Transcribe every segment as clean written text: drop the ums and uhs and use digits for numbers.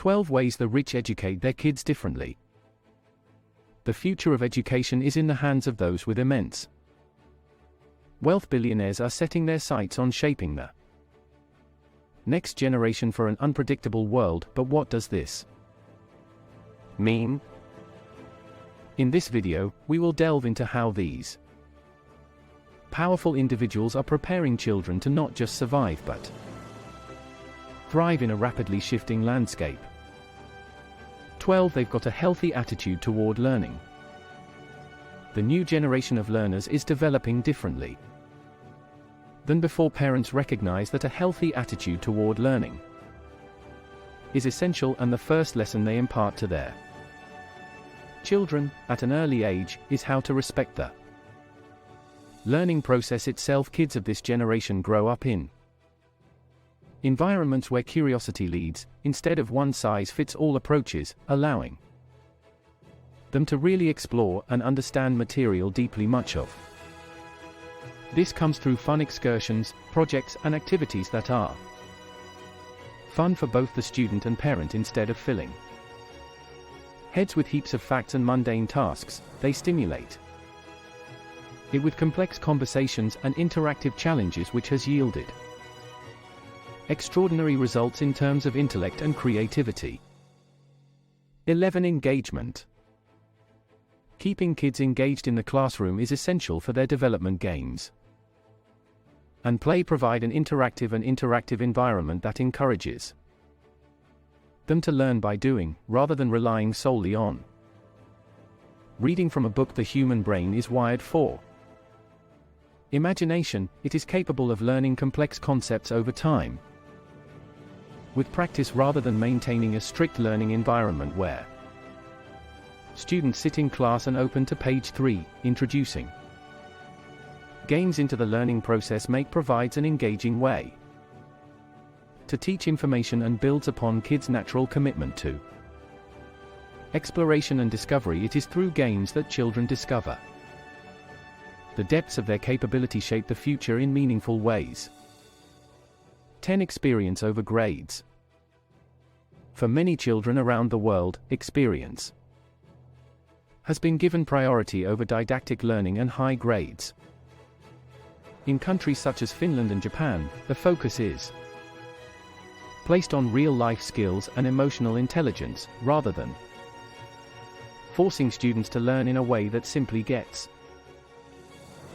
12 ways the rich educate their kids differently. The future of education is in the hands of those with immense wealth. Billionaires are setting their sights on shaping the next generation for an unpredictable world. But what does this mean? In this video, we will delve into how these powerful individuals are preparing children to not just survive but thrive in a rapidly shifting landscape. 12. They've got a healthy attitude toward learning. The new generation of learners is developing differently than before. Parents recognize that a healthy attitude toward learning is essential, and the first lesson they impart to their children, at an early age, is how to respect the learning process itself. Kids of this generation grow up in environments where curiosity leads, instead of one-size-fits-all approaches, allowing them to really explore and understand material deeply. Much of this comes through fun excursions, projects, and activities that are fun for both the student and parent. Instead of filling heads with heaps of facts and mundane tasks, they stimulate it with complex conversations and interactive challenges, which has yielded extraordinary results in terms of intellect and creativity. 11. Engagement. Keeping kids engaged in the classroom is essential for their development. Games and play provide an interactive environment that encourages them to learn by doing, rather than relying solely on reading from a book. The human brain is wired for imagination. It is capable of learning complex concepts over time with practice, rather than maintaining a strict learning environment where students sit in class and open to page 3. Introducing games into the learning process provides an engaging way to teach information and builds upon kids' natural commitment to exploration and discovery. It is through games that children discover the depths of their capability, shape the future in meaningful ways. 10. Experience over grades. For many children around the world, experience has been given priority over didactic learning and high grades. In countries such as Finland and Japan, the focus is placed on real-life skills and emotional intelligence, rather than forcing students to learn in a way that simply gets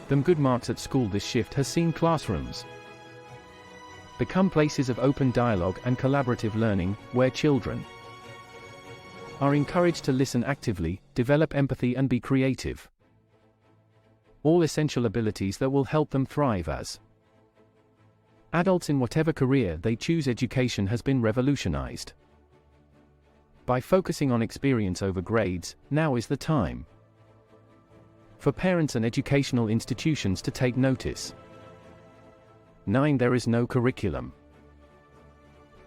them good marks at school. This shift has seen classrooms become places of open dialogue and collaborative learning, where children are encouraged to listen actively, develop empathy, and be creative. All essential abilities that will help them thrive as adults in whatever career they choose. Education has been revolutionized by focusing on experience over grades. Now is the time for parents and educational institutions to take notice. 9. There is no curriculum.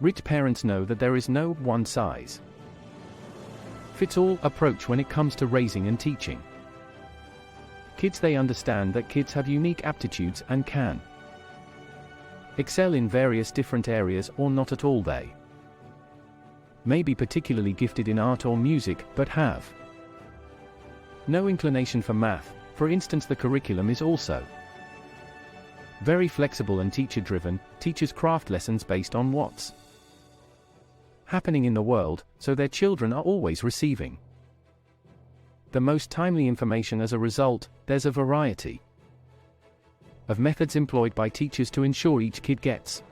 Rich parents know that there is no one-size-fits-all approach when it comes to raising and teaching kids. They understand that kids have unique aptitudes and can excel in various different areas, or not at all. They may be particularly gifted in art or music, but have no inclination for math. For instance, the curriculum is also very flexible and teacher-driven, teaches craft lessons based on what's happening in the world, so their children are always receiving the most timely information. As a result, there's a variety of methods employed by teachers to ensure each kid gets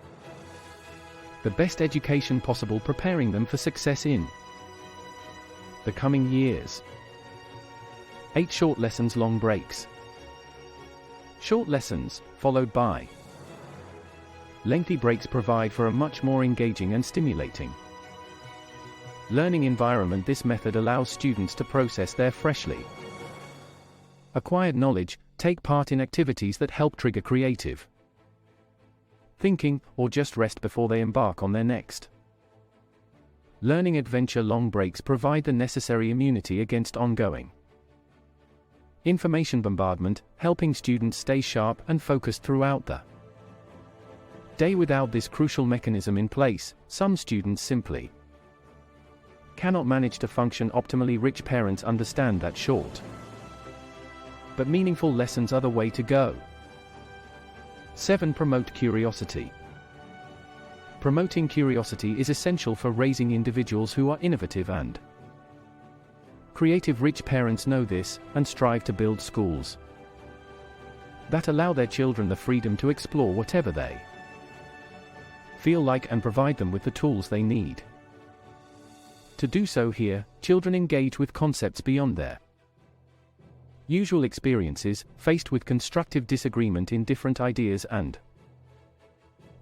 the best education possible, preparing them for success in the coming years. 8. Short lessons, long breaks. Short lessons, followed by lengthy breaks, provide for a much more engaging and stimulating learning environment. This method allows students to process their freshly acquired knowledge, take part in activities that help trigger creative thinking, or just rest before they embark on their next learning adventure. Long breaks provide the necessary immunity against ongoing information bombardment, helping students stay sharp and focused throughout the day. Without this crucial mechanism in place, some students simply cannot manage to function optimally. Rich parents understand that short but meaningful lessons are the way to go. 7. Promote curiosity. Promoting curiosity is essential for raising individuals who are innovative and creative. Rich parents know this, and strive to build schools that allow their children the freedom to explore whatever they feel like and provide them with the tools they need to do so. Here, children engage with concepts beyond their usual experiences, faced with constructive disagreement in different ideas and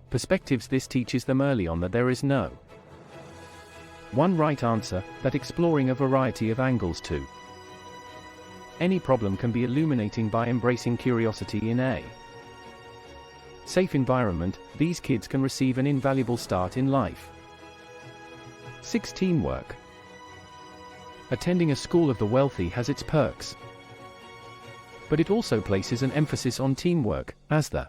perspectives. This teaches them early on that there is no one right answer, that exploring a variety of angles to any problem can be illuminating. By embracing curiosity in a safe environment, these kids can receive an invaluable start in life. 6. Teamwork. Attending a school of the wealthy has its perks, but it also places an emphasis on teamwork, as the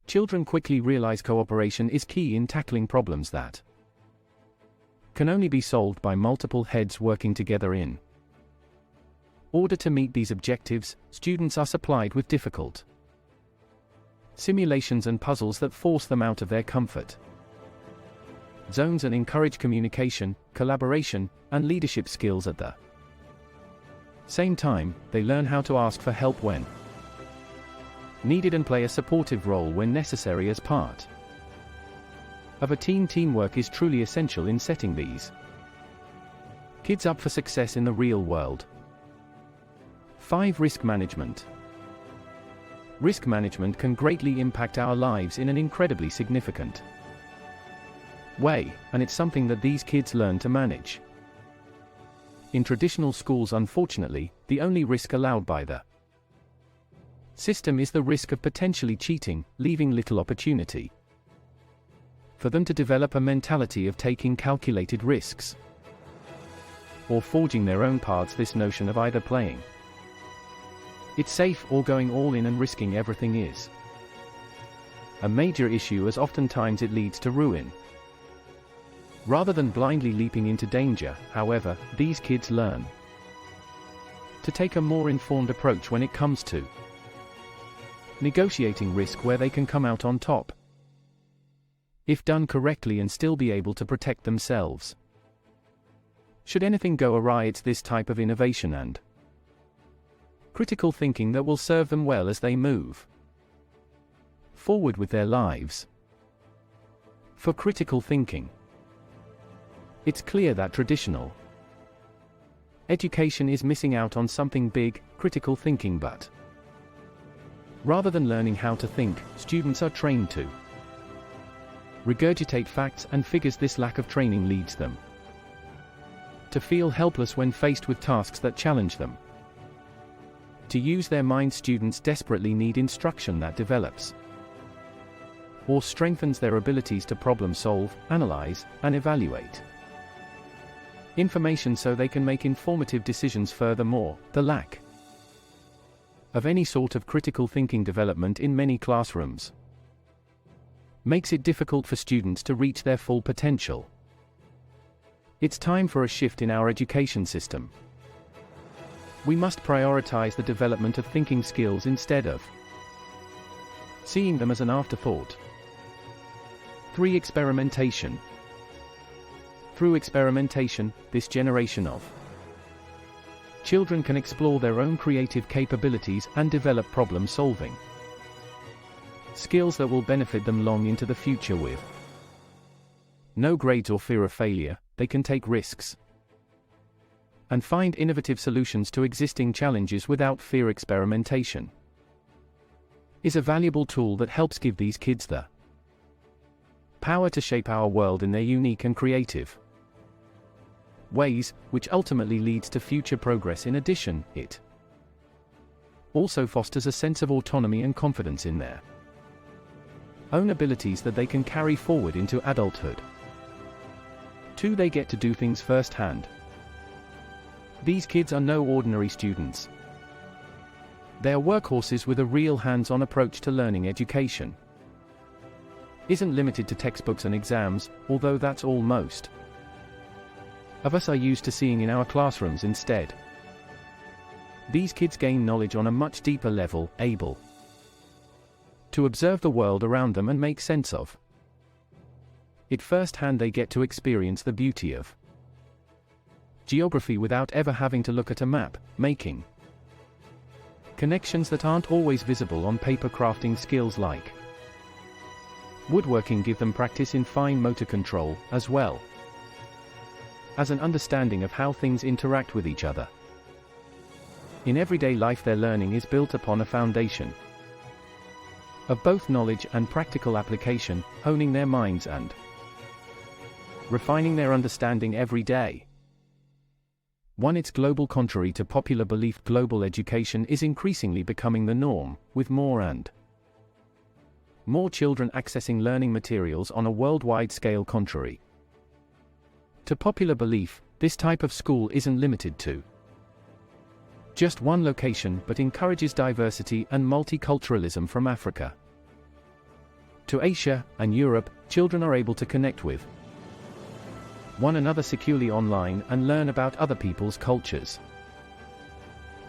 children quickly realize cooperation is key in tackling problems that can only be solved by multiple heads working together. In order to meet these objectives, students are supplied with difficult simulations and puzzles that force them out of their comfort zones and encourage communication, collaboration, and leadership skills. At the same time, they learn how to ask for help when needed and play a supportive role when necessary as part of a team. Teamwork is truly essential in setting these kids up for success in the real world. 5. Risk management. Risk management can greatly impact our lives in an incredibly significant way, and it's something that these kids learn to manage. In traditional schools, unfortunately, the only risk allowed by the system is the risk of potentially cheating, leaving little opportunity for them to develop a mentality of taking calculated risks or forging their own paths. This notion of either playing it safe or going all in and risking everything is a major issue, as oftentimes it leads to ruin. Rather than blindly leaping into danger, however, these kids learn to take a more informed approach when it comes to negotiating risk, where they can come out on top if done correctly and still be able to protect themselves should anything go awry. It's this type of innovation and critical thinking that will serve them well as they move forward with their lives. For critical thinking, it's clear that traditional education is missing out on something big: critical thinking. But rather than learning how to think, students are trained to regurgitate facts and figures. This lack of training leads them to feel helpless when faced with tasks that challenge them to use their minds. Students desperately need instruction that develops or strengthens their abilities to problem solve, analyze, and evaluate information so they can make informative decisions. Furthermore, the lack of any sort of critical thinking development in many classrooms makes it difficult for students to reach their full potential. It's time for a shift in our education system. We must prioritize the development of thinking skills instead of seeing them as an afterthought. 3. Experimentation. Through experimentation, this generation of children can explore their own creative capabilities and develop problem-solving skills that will benefit them long into the future. With no grades or fear of failure, they can take risks and find innovative solutions to existing challenges without fear. Experimentation is a valuable tool that helps give these kids the power to shape our world in their unique and creative ways, which ultimately leads to future progress. In addition, it also fosters a sense of autonomy and confidence in their own abilities that they can carry forward into adulthood. 2. They get to do things firsthand. These kids are no ordinary students. They are workhorses with a real hands-on approach to learning. Education isn't limited to textbooks and exams, although that's all most of us are used to seeing in our classrooms instead. These kids gain knowledge on a much deeper level, able to observe the world around them and make sense of it firsthand. They get to experience the beauty of geography without ever having to look at a map, making connections that aren't always visible on paper. Crafting skills like woodworking give them practice in fine motor control, as well as an understanding of how things interact with each other. In everyday life, their learning is built upon a foundation of both knowledge and practical application, honing their minds and refining their understanding every day. 1. It's global. Contrary to popular belief, global education is increasingly becoming the norm, with more and more children accessing learning materials on a worldwide scale. Contrary to popular belief, this type of school isn't limited to just one location, but encourages diversity and multiculturalism. From Africa to Asia and Europe, children are able to connect with one another securely online and learn about other people's cultures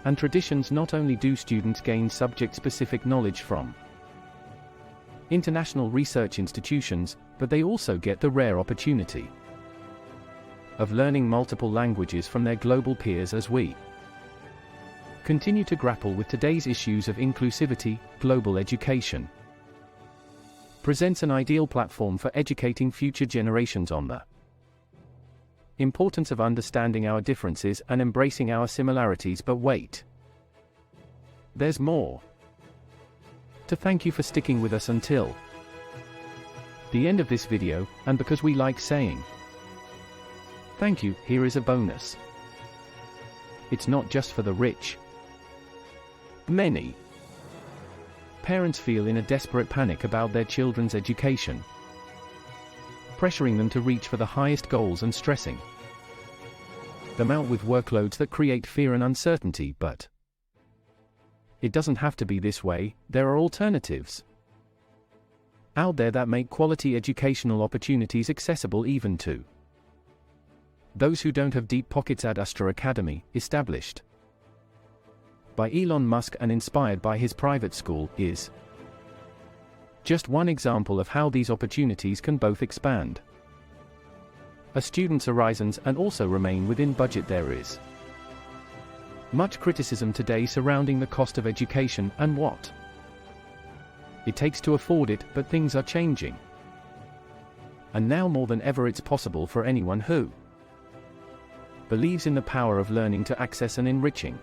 and traditions. Not only do students gain subject-specific knowledge from international research institutions, but they also get the rare opportunity of learning multiple languages from their global peers. As we continue to grapple with today's issues of inclusivity, global education presents an ideal platform for educating future generations on the importance of understanding our differences and embracing our similarities. But wait, there's more. To thank you for sticking with us until the end of this video, and because we like saying thank you, here is a bonus. It's not just for the rich. Many parents feel in a desperate panic about their children's education, pressuring them to reach for the highest goals and stressing them out with workloads that create fear and uncertainty. But it doesn't have to be this way. There are alternatives out there that make quality educational opportunities accessible even to those who don't have deep pockets. Ad Astra Academy, established by Elon Musk and inspired by his private school, is just one example of how these opportunities can both expand a student's horizons and also remain within budget. There is much criticism today surrounding the cost of education and what it takes to afford it, but things are changing. And now more than ever, it's possible for anyone who believes in the power of learning to access an enriching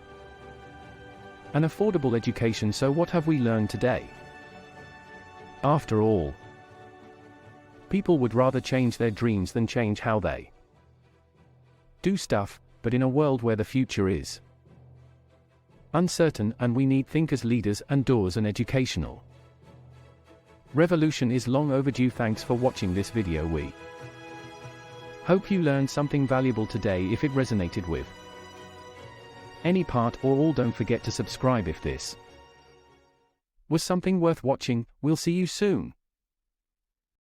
and affordable education. So what have we learned today? After all, people would rather change their dreams than change how they do stuff, but in a world where the future is uncertain and we need thinkers, leaders, and doers, an educational revolution is long overdue. Thanks for watching this video. We hope you learned something valuable today. If it resonated with any part or all, don't forget to subscribe if this was something worth watching. We'll see you soon.